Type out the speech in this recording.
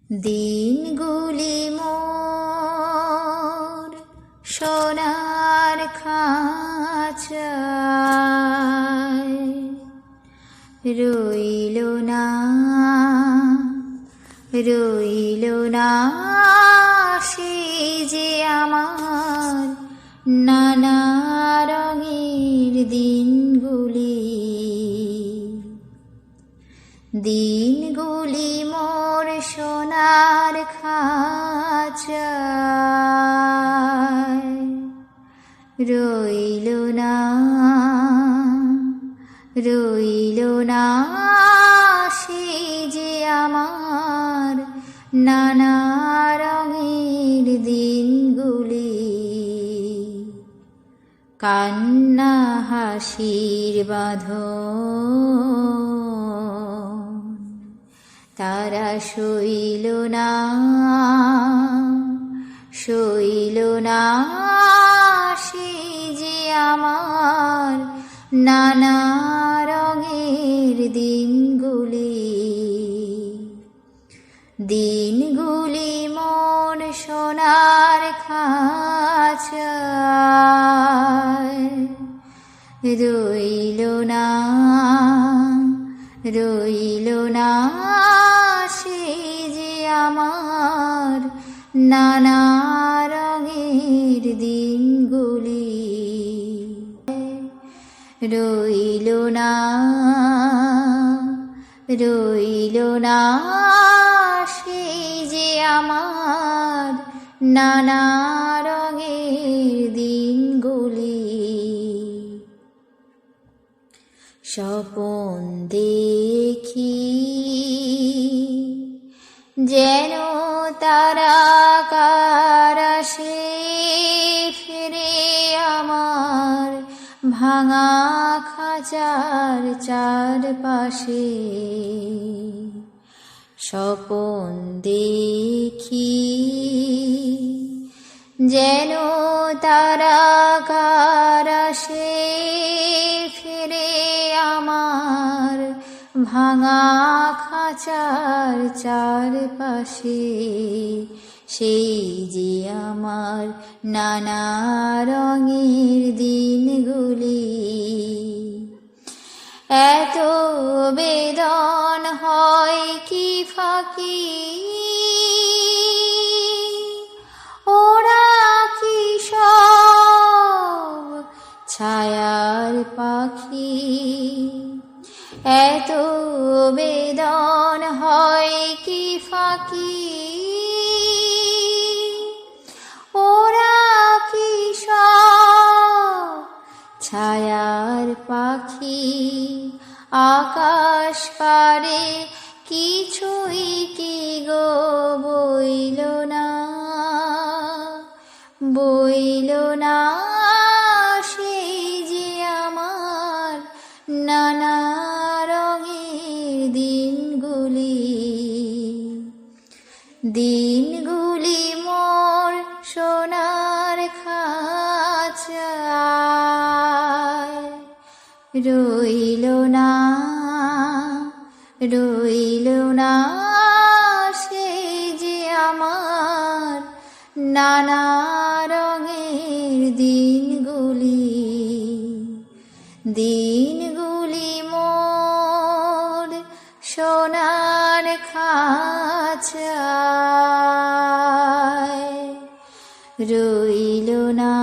দিনগুলি মোর সোনার খাঁচায় রইল না সেই যে আমার নানা রঙের দিনগুলি মোর সোনার খাঁচায় রইল না সেই যে আমার নানা রঙের দিনগুলি কান্না হাসির বাঁধন তারা সইল না সেই যে আমার নানা রঙের দিনগুলি মন সোনার খাঁচায় রইল না সেই যে আমার নানা রঙের দিনগুলি রইল না সেই যে আমার নানা রঙের দিনগুলি স্বপন দেখি যেন তারাকার আসে ফিরে আমার ভাঙা খাঁচার চারপাশে স্বপন দেখি যেন তারাকার আসে ফিরে আমার ভাঙা খাঁচার চারপাশে সেই যে আমার নানা রঙের দিনগুলি এত বেদন হয় কি ফাঁকি ওরা কি সব ছায়ার পাখি এত বেদন হয় কি ফাঁকি ওরা কি সব ছায়ার পাখি আকাশ পারে কিছুই কি গো বইল না সেই যে আমার নানা রঙের দিনগুলি মোর সোনার খাঁচায় রইল না সেই যে আমার নানা রঙের দিনগুলি মোর সোনার খাঁচায় রইল না।